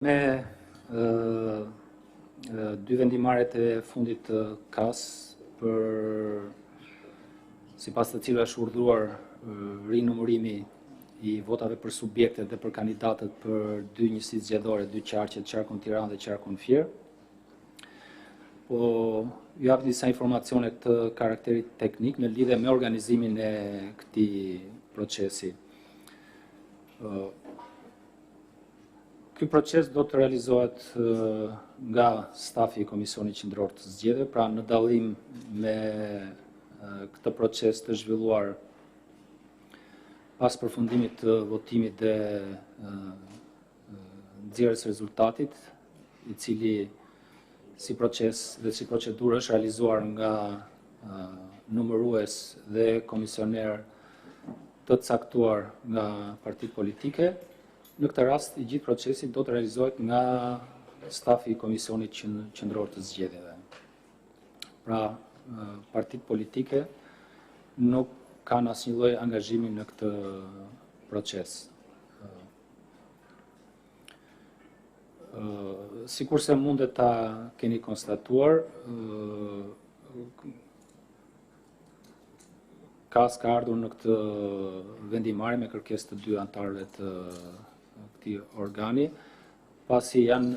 Me dy vendimarrjet e fundit të KAS sipas të cilëve është urdhëruar rinumërimi i votave për subjektet dhe për kandidatët për dy njësitë zgjedhore, dy qarqet, qarkun Tiranë dhe qarkun Fier. Po ju jap disa informacione të karakterit teknik në lidhje me organizimin e këtij procesi. Ky proces do të realizohet nga stafi i Komisionit Qendror të Zgjedhjeve, pra në dallim me këtë proces të zhvilluar pas përfundimit të votimit dhe nxjerrjes së rezultatit, i cili si proces dhe si procedurë është realizuar nga numërues dhe komisioner të caktuar nga partitë politike. Në këtë rast, i gjithë procesi do të realizohet nga stafi i Komisionit Qendror të Zgjedhjeve. Pra, partitë politike nuk kanë asnjë lloj angazhimi në këtë proces. Sikurse mundet ta keni konstatuar, KAS ka ardhur në këtë vendimarrje me kërkesë të dy anëtarëve të këtij organi, pasi janë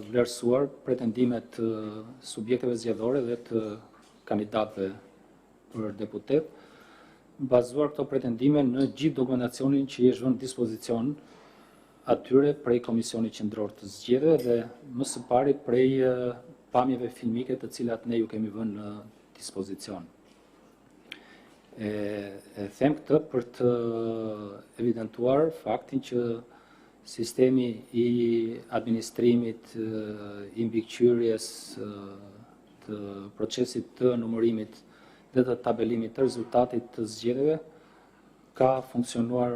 vlerësuar pretendimet të subjekteve zgjedhore dhe të kandidatëve për deputet, bazuar këto pretendime në gjithë dokumentacionin që i është vënë në dispozicion atyre prej Komisionit Qendror të Zgjedhjeve dhe më së pari prej pamjeve filmike të cilat ne ju kemi vënë në dispozicion. E them këtë për të evidentuar faktin që sistemi i administrimit, i mbikëqyrjes të procesit të numërimit dhe të tabelimit të rezultatit të zgjedhjeve ka funksionuar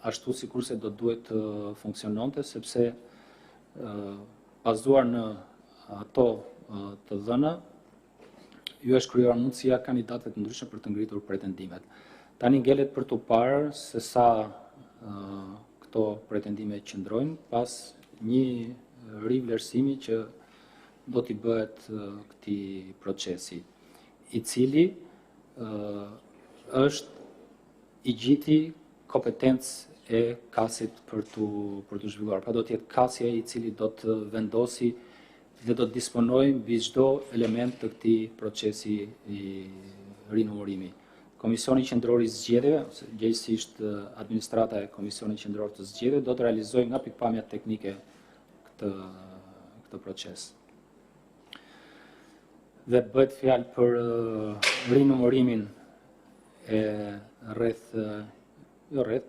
ashtu sikurse do duhet të funksiononte, sepse bazuar në ato të dhëna, ju është krijuar mundësia kandidatëve të ndryshëm për të ngritur pretendimet. Tani ngelet për t'u parë se sa këto pretendime qëndrojnë pas një rivlerësimi që do t'i bëhet këtij procesi, i cili është i gjiti kompetencë e KAS-it për të zhvilluar. Pra do të jetë KAS-i ai i cili do të vendosi dhe do të disponojë mbi çdo element të këtij procesi i rinumërimi. Komisioni Qendror i Zgjedhjeve, ose gjejsisht administrata e Komisionit Qendror të Zgjedhjeve, do të realizojë nga pikpamja teknike këtë proces. Dhe bëhet fjalë për rinumërimin e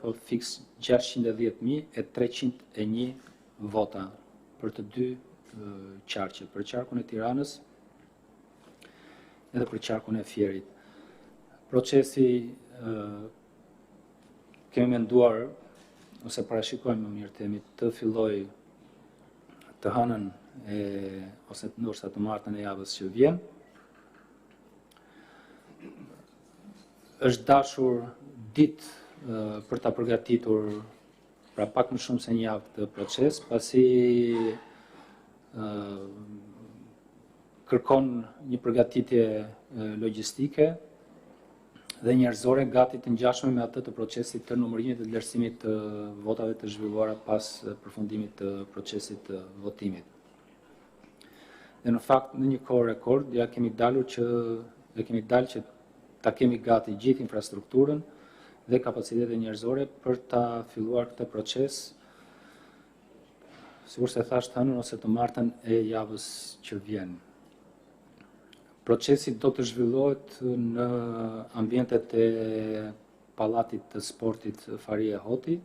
po fiks 610.301 vota për të dy qarqe, për qarkun e Tiranës edhe për qarkun e Fierit. Procesi kemi menduar, ose parashikojmë më mirë themi, të filloj të hënën ose ndoshta të martën e javës që vjen. Është dashur ditë për ta përgatitur pra pak më shumë se një javë këtë proces, pasi kërkon një përgatitje logjistike dhe njerëzore gati të ngjashme me atë të procesit të numërimit dhe vlerësimit të votave të zhvilluara pas përfundimit të procesit të votimit. Dhe në fakt në një kohë rekord ja kemi dalë që ta kemi gati gjithë infrastrukturën dhe kapacitetet njerëzore për ta filluar këtë proces, sikurse thash të hënën ose të martën e javës që vjen. Procesi do të zhvillohet në ambientet e Pallatit të Sportit Faria Hoti.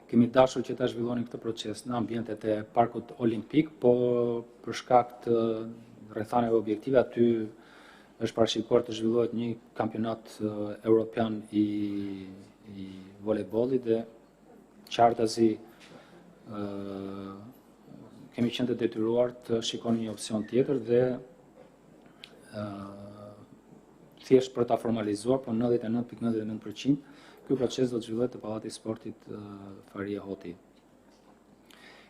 Kemi dashur që ta zhvillonin këtë proces në ambientet e Parkut Olimpik, po për shkak të rrethanave objektive aty është parashikuar të zhvillohet një kampionat europian i volejbollit dhe qartazi kemi qenë të detyruar të shikoni një opsion tjetër dhe thjesht për ta formalizuar, po 99.99% ky proces do të zhvillohet te Pallati i Sportit Faria Hoti.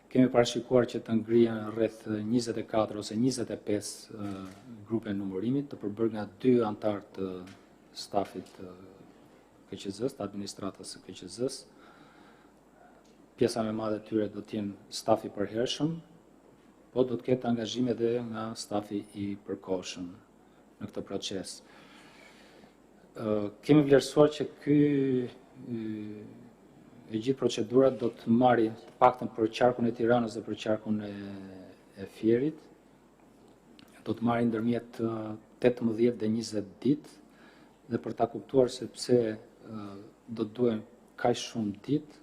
kemi parashikuar që të ngrihen rreth 24 ose 25 grupe numërimit të përbërë nga 2 antar të stafit të KQZ-s, të administratës së KQZ-s. Pjesa më e madhe e tyre do të jenë stafi i përhershëm, po do të ketë angazhim edhe nga stafi i përkohshëm në këtë proces. Kemi vlerësuar që e gjithë procedurat do të marrë të paktën për qarkun e Tiranës dhe për qarkun e Fierit, do të marrë ndërmjet 18 dhe 20 ditë, dhe për ta kuptuar se pse do të duhen kaq shumë ditë,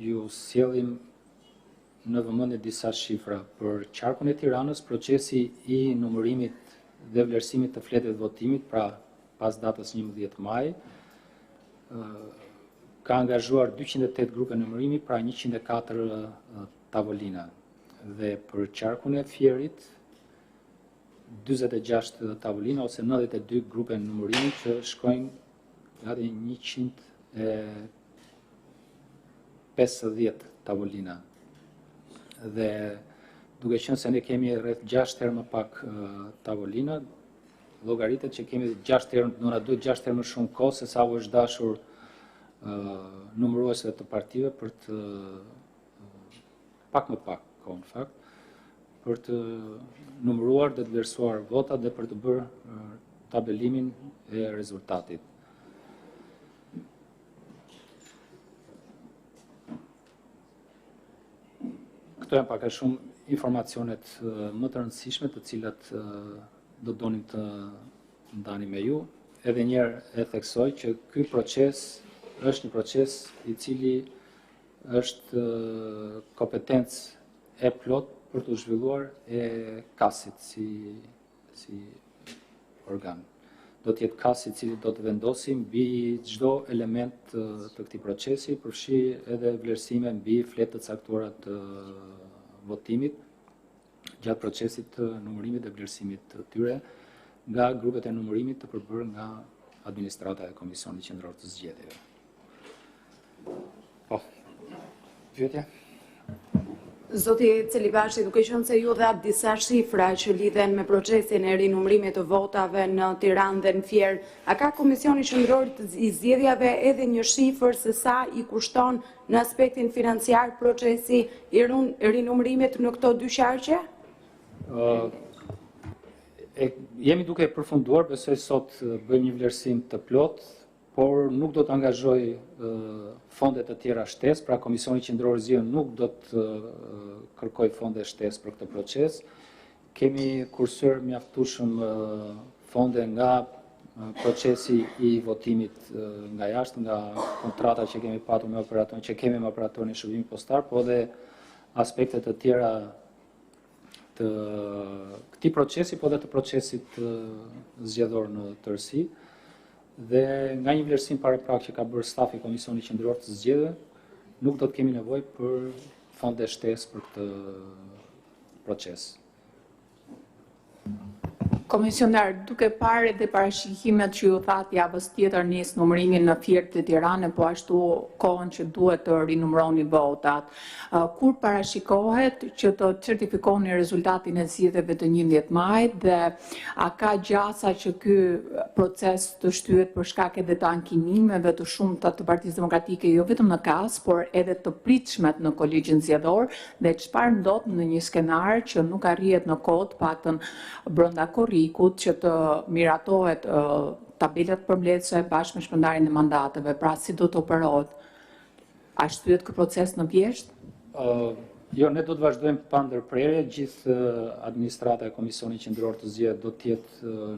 ju sjellim në vëmendje disa shifra. Për qarkun e Tiranës, procesi i numërimit dhe vlerësimit të fletëve të votimit, pra pas datës 11 maj, ka angazhuar 208 grupe numërimi, pra 104 tavolina. Dhe për qarkun e Fierit, 46 tavolina ose 92 grupe numërimi që shkojnë gati 150 tavolina. Dhe duke qenë se ne kemi rreth 6 herë më pak tavolina, llogaritet që kemi 6 herë, do na duhet 6 herë më shumë kohë se sa u është dashur numëruesve të partive për të pak më pak kohë në fakt, për të numëruar dhe të vlerësuar votat dhe për të bërë tabelimin e rezultatit. Këto janë pak a shumë informacionet më të rëndësishme të cilat do donim të ndani me ju. Edhe njerë e theksoj që ky proces është një proces i cili është kompetencë e plot për të zhvilluar e kasit si organ. Do të jetë kasi i cili do të vendosim mbi çdo element të këtij procesi, përfshi edhe vlerësime mbi fletë të caktuara të votimit gjatë procesit të numërimit dhe vlerësimit të tyre nga grupet e numërimit të përbërë nga administrata e Komisionit Qendror të Zgjedhjeve. Po, pyetje? Zoti Celibashi, duke qenë se ju dhat disa shifra që lidhen me procesin e rinumërimit të votave në Tiranë dhe në Fier, a ka Komisioni Qendror i Zgjedhjeve edhe një shifër se sa i kushton në aspektin financiar procesi i rinumërimit në këto dy qarqe? Jemi duke përfunduar, besoj sot bëjmë një vlerësim të plot, por nuk do të angazhoj fonde të tjera shtesë, pra Komisioni Qendror i Zgjedhjeve nuk do të kërkoj fonde shtesë për këtë proces. Kemi kursyer mjaftueshëm fonde nga procesi i votimit nga jashtë, nga kontrata që kemi patur me operatorin, që kemi me operatorin e shërbimit postar, po dhe aspekte të tjera të këtij procesi, po dhe të procesit zgjedhor në tërësi. Dhe nga një vlerësim paraprak që ka bërë stafi i Komisionit Qendror të Zgjedhjeve, nuk do të kemi nevojë për fonde shtesë për këtë proces. Komisioner, duke parë dhe parashikimet që ju thatë javës tjetër nis numërimin në Fier të Tiranë, po ashtu kohën që duhet të rinumëroni votat, kur parashikohet që të certifikoni rezultatin e zgjedhjeve të 11 majit dhe a ka gjasa që ky proces të shtyhet për shkak edhe të ankinimeve të shumta të Partisë Demokratike, jo vetëm në KAS, por edhe të pritshmet në Kolegjin Zgjedhor, dhe çfarë ndodh në një skenar që nuk arrihet në kohë të paktën brenda korrikut që të miratohet tabelat përmbledhëse bashkë me shpërndarjen e mandateve, pra si do të operohet? A shtyhet ky proces në vjesht? Jo, ne do të vazhdojmë pa ndërprerje, gjithë administrata e Komisionit Qendror të Zgjedhjeve do të jetë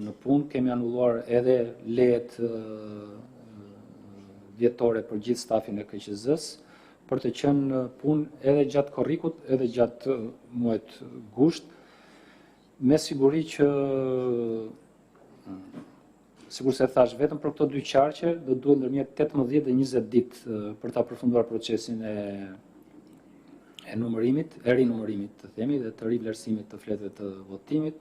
në punë. Kemi anulluar edhe lejet vjetore për gjithë stafin e KQZ-s, për të qenë në punë edhe gjatë korrikut, edhe gjatë muajit gusht, me siguri që, sikur se thash, vetëm për këto dy qarqe do duhet ndërmjet 18 dhe 20 ditë për ta përfunduar procesin e numërimit, e rinumërimit të themi, dhe të rivlerësimit të fletëve të votimit.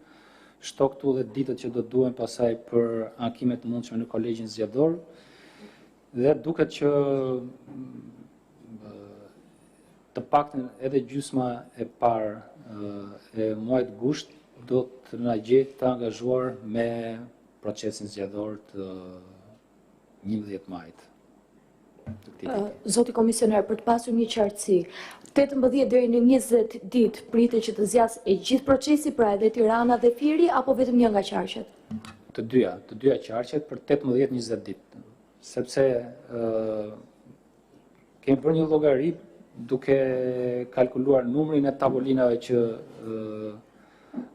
Shto këtu dhe ditët që do duhen pasaj për ankimet të mundshme në Kolegjin Zgjedhor, dhe duket që të paktën edhe gjysma e parë e muajit gusht do të na gjetë të angazhuar me procesin zgjedhor të 11 majit. Zoti komisioner, për të pasur një qartësi, 18 deri në 20 ditë pritet që të zjas e gjithë procesi, pra edhe Tirana dhe Fieri, apo vetëm një nga qarqet? Të dyja qarqet për 18-20 ditë, sepse kemi bërë një llogari duke kalkuluar numrin e tavolinave që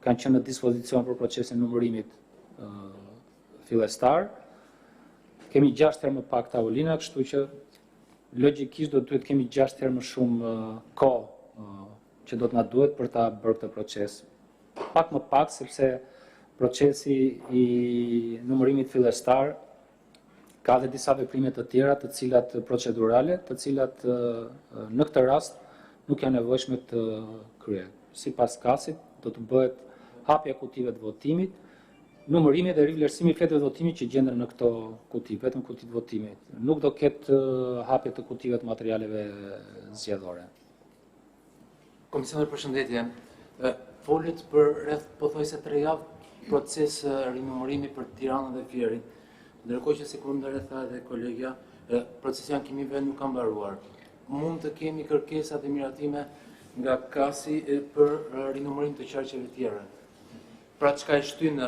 kanë qenë në dispozicion për procesin numërimit fillestar. Kemi 6 herë më pak tavolina, kështu që logjikisht do duhet kemi 6 herë më shumë kohë që do të na duhet për ta bërë këtë proces. Pak më pak, sepse procesi i numërimit fillestar ka dhe disa veprime të tjera, të cilat procedurale, të cilat në këtë rast nuk janë nevojshme të kryen. Sipas kasit do të bëhet hapja kutive të votimit, numërimi dhe rivlerësimi i fletëve të votimit që gjenden në këto kuti, vetëm kuti të votimit. Nuk do ketë hapje të kutive të materialeve zgjedhore. Komisioner, përshëndetje. Folet për rreth pothuajse 3 javë proces rinumërimi për Tiranën dhe Fierin. Ndërkohë që sekondër e tha edhe kolegja, procesi ankimive nuk ka mbaruar. Mund të kemi kërkesa dhe miratime nga kasi për rinumërim të qarqeve tjera. Pra çka e shtyn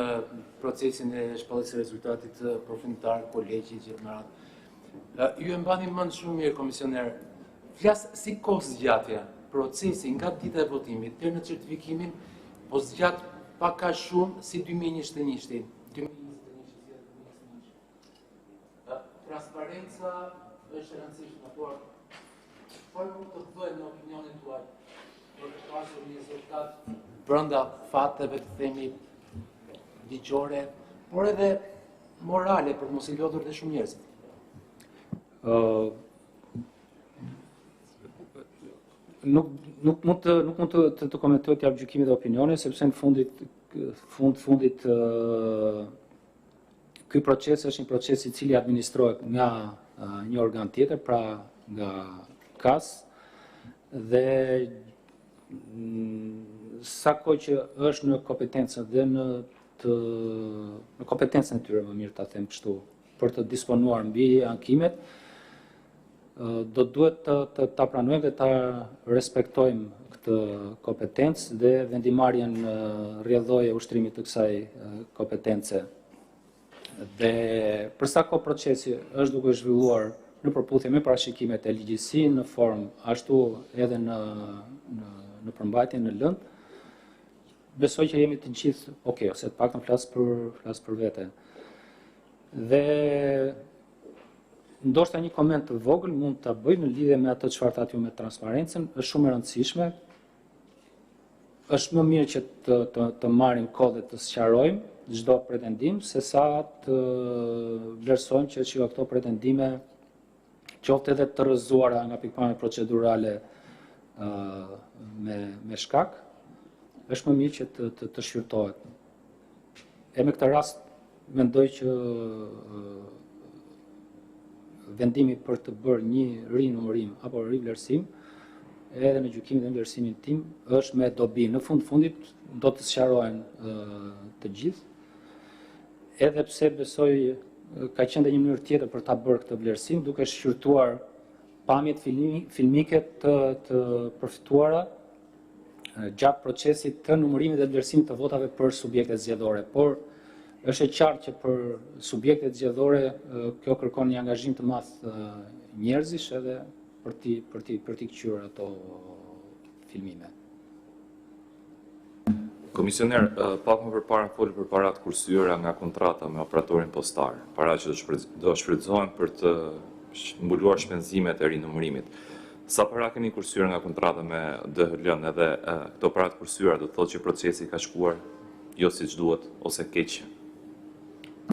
procesin e shpalljes së rezultatit përfundimtar, kolegji gjithë me radhë. Ju e mbani mend shumë mirë, komisioner, flas si kohë zgjatje procesi nga dita e votimit deri në certifikimin, po zgjat pak a shumë si 2021. Transparenca është e rëndësishme, por çfarë mund të bëhet në opinionin tuaj për të pasur një rezultat brenda fateve të themi ligjore, por edhe morale për të mos i lodhur dhe shumë njerëz. Nuk mund të komentoj të jap gjykime dhe opinione, sepse në fundit ky proces është një proces i cili administrohet nga një organ tjetër, pra nga KAS, dhe sa kohë që është në kompetencën dhe në kompetencën e tyre, më mirë ta them kështu, për të disponuar mbi ankimet, do duhet ta pranojmë dhe ta respektojmë këtë kompetencë dhe vendimarrjen rrjedhoje ushtrimit të kësaj kompetence. Dhe për sa kohë procesi është duke zhvilluar në përputhje me parashikimet e ligjësi në formë ashtu edhe në përmbajtje në lëndë, besoj që jemi të gjithë okay, ose të paktën flas për vete. Dhe ndoshta një koment të vogël mund ta bëj në lidhje me atë çfarë thatë ju me transparencën, është shumë e rëndësishme. Është më mirë që të marrim kohë dhe të sqarojmë çdo pretendim, sesa të vlerësojmë që këto pretendime qoftë edhe të rrëzuara nga pikpamje procedurale me shkak, është më mirë që të shqyrtohet. E me këtë rast mendoj që vendimi për të bërë një rinumërim apo rivlerësim, edhe në gjykimin dhe vlerësimin tim, është me dobi. Në fundit do të sqarohen të gjithë, edhe pse besoj ka qenë dhe një mënyrë tjetër për ta bërë këtë vlerësim, duke shqyrtuar pamjet filmike të përfituara gjatë procesit të numërimit dhe vlerësimit të votave për subjektet zgjedhore. Por është e qartë që për subjektet zgjedhore kjo kërkon një angazhim të madh njerëzish edhe për t'i kqyrë ato filmime. Komisioner, pak më përpara foli për parat kursyer nga kontrata me operatorin postar, para që do shfrytëzohen për të mbuluar shpenzimet e rinumërimit. Sa para keni kursyer nga kontrata me DHL-n edhe këto parat kursyera do të thotë që procesi ka shkuar jo siç duhet ose keq?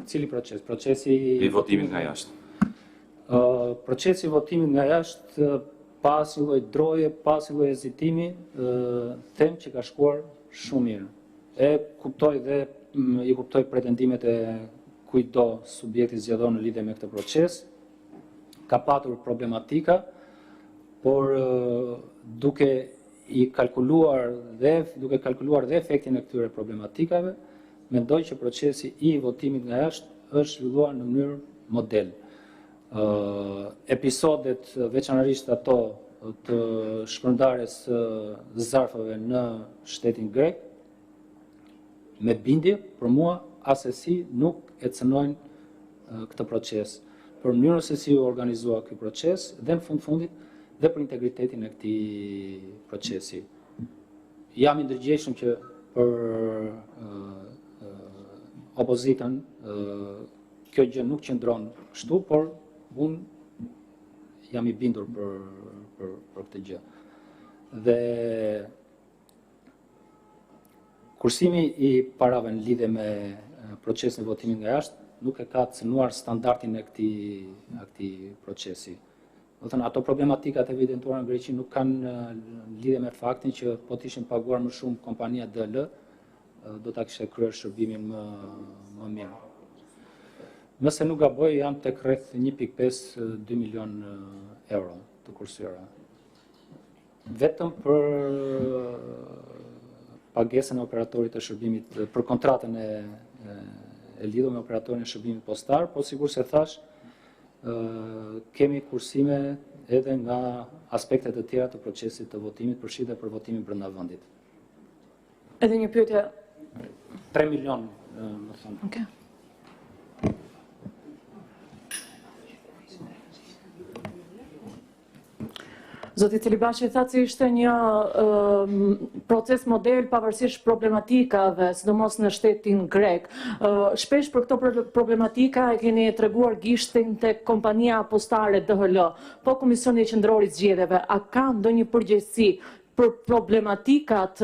Cili proces? Procesi i votimit nga jashtë. Procesi i votimit nga jashtë pas një lloj droje, pas një lloj hezitimi, them që ka shkuar shumë mirë. E kuptoj dhe i kuptoj pretendimet e kujdo subjekti zgjedhor në lidhje me këtë proces. Ka patur problematika, por duke kalkuluar dhe efektin e këtyre problematikave, mendoj që procesi i votimit nga jashtë është zhvilluar në mënyrë model. Episodet, veçanërisht ato të shpërndarjes zarfave në shtetin grek, me bindje, për mua, asesi nuk e cënojnë këtë proces. Për mënyrën se si u organizua ky proces dhe në fundit dhe për integritetin e këtij procesi. Jam i ndërgjegjshëm që për opozitën kjo gjë nuk qëndron kështu, por unë jam i bindur për këtë gjë. Dhe kursimi i parave në lidhje me procesin e votimit nga jashtë nuk e ka cënuar standardin e këtij procesi. Do të thënë, ato problematikat evidentuara në Greqi nuk kanë lidhje me faktin që po të ishin paguar më shumë kompania DL, do ta kishte kryer shërbimin më mirë. Nëse nuk gaboj, janë tek rreth 1.5-2 milion euro të kursyera. Vetëm për pagesën e operatorit të shërbimit, për kontratën e lidhur me operatorin e shërbimit postar, po sigur se thash, kemi kursime edhe nga aspektet e tjera të procesit të votimit, përfshirë dhe për votimin brenda vendit. Edhe një pyetje. 3 milion, më thënë. Okay. Zoti Celibashi tha se ishte një proces model pavarësisht problematikave, sidomos në shtetin grek. Shpesh për këto problematika e keni treguar gishtin tek kompania postare DHL, po Komisioni Qendror i Zgjedhjeve, a ka ndonjë përgjegjësi për problematikat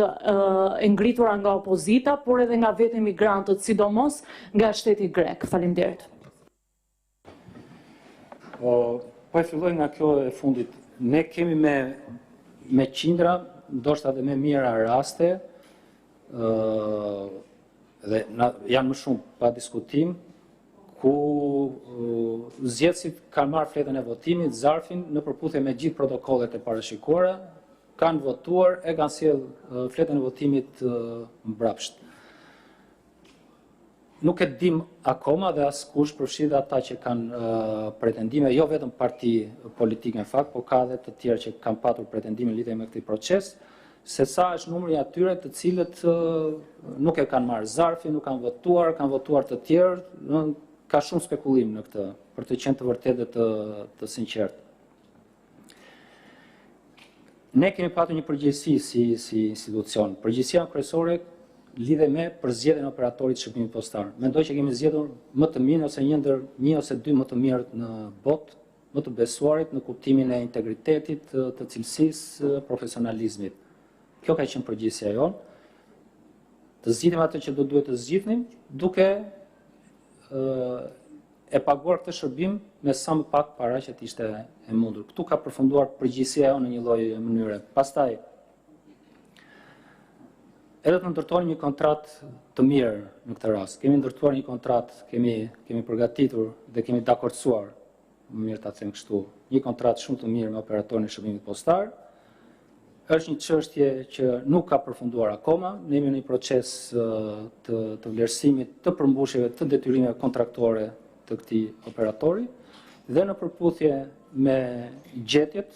e ngritura nga opozita, por edhe nga vetë emigrantët, sidomos nga shteti grek? Faleminderit. Po e filloj nga kjo e fundit. Ne kemi me qindra, ndoshta dhe me mira raste, dhe janë më shumë pa diskutim, ku zgjedhësit kanë marrë fletën e votimit, zarfin, në përputhje me gjithë protokollet e parashikuara, kanë votuar e kanë sjellë fletën e votimit mbrapsht. Nuk e dim akoma dhe askush, përfshirë ata që kanë pretendime, jo vetëm parti politike në fakt, por ka edhe të tjerë që kanë patur pretendime lidhje me këtë proces, se sa është numri atyre të cilët nuk e kanë marrë zarfin, nuk kanë votuar të tjerë, ka shumë spekulim në këtë, për të qenë të vërtetë dhe të sinqertë. Ne kemi patur një përgjegjësi si institucion. Përgjegjësia kryesore lidhe me përzgjedhjen e operatorit shërbimit postar. Mendoj që kemi zgjedhur më të mirë ose një ndër 1 ose 2 më të mirët në botë, më të besuarit në kuptimin e integritetit, të cilësisë, profesionalizmit. Kjo ka qenë përgjegjësia jonë. Të zgjidhim atë që do duhet të zgjidhnim, duke e paguar këtë shërbim me sa më pak para që të ishte e mundur. Këtu ka përfunduar përgjegjësia jonë në një lloj mënyre. Pastaj edhe të ndërtojmë një kontratë të mirë në këtë rast. Kemi ndërtuar një kontratë, kemi përgatitur dhe kemi dakordsuar, më mirë ta them kështu, një kontratë shumë të mirë me operatorin e shërbimit postar. Është një çështje që nuk ka përfunduar akoma, ne jemi në një proces të vlerësimit të përmbushjeve të detyrimeve kontraktore të këtij operatori dhe në përputhje me gjetjet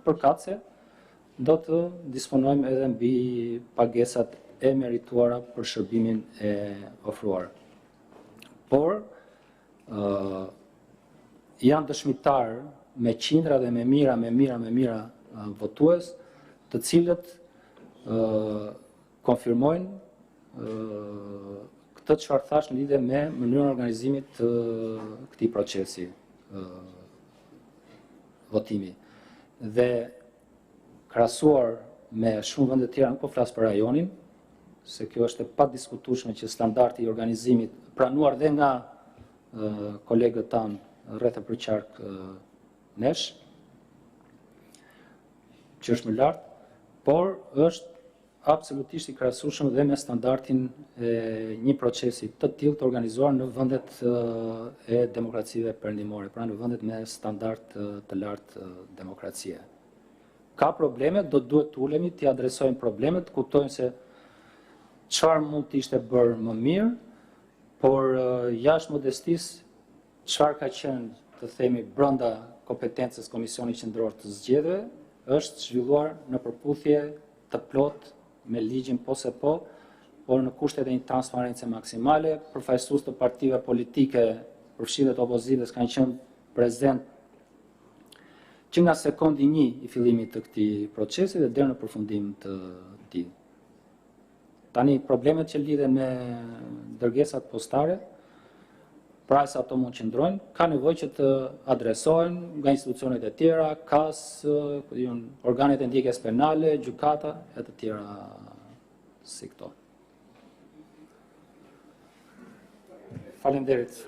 përkatëse do të disponojmë edhe mbi pagesat e merituara për shërbimin e ofruar. Por, janë dëshmitar me qindra dhe me mira votues, të cilët konfirmojnë këtë çfarë thash në lidhje me mënyrën e organizimit të këtij procesi votimi. Dhe krahasuar me shumë vende të tjera, nuk po flas për rajonin, se kjo është e padiskutueshme që standardi i organizimit pranuar dhe nga kolegët tanë rreth e përqark nesh, që është më lartë, por është absolutisht i krahasueshëm dhe me standardin e një procesi të tillë të organizuar në vendet e demokracive perëndimore, pra në vendet me standard të lartë demokracie. Ka probleme, duhet të ulemi, t'i adresojmë problemet, të kuptojmë se çfarë mund të ishte bërë më mirë, por jashtë modestisë, çfarë ka qenë, të themi, brenda kompetencës Komisionit Qendror të Zgjedhjeve, është zhvilluar në përputhje të plot me ligjin po se po, por në kushtet e një transparence maksimale, përfaqësues të partive politike, përfshirjet e opozitës kanë qenë prezent që nga sekundi 1 i fillimit të këtij procesi dhe deri në përfundim të tij. Tani problemet që lidhen me dërgesat postare, pra se ato mund qëndrojnë, ka nevojë që të adresohen nga institucionet e tjera, KAS, organet e ndjekjes penale, gjykata e të tjera si këto. Faleminderit.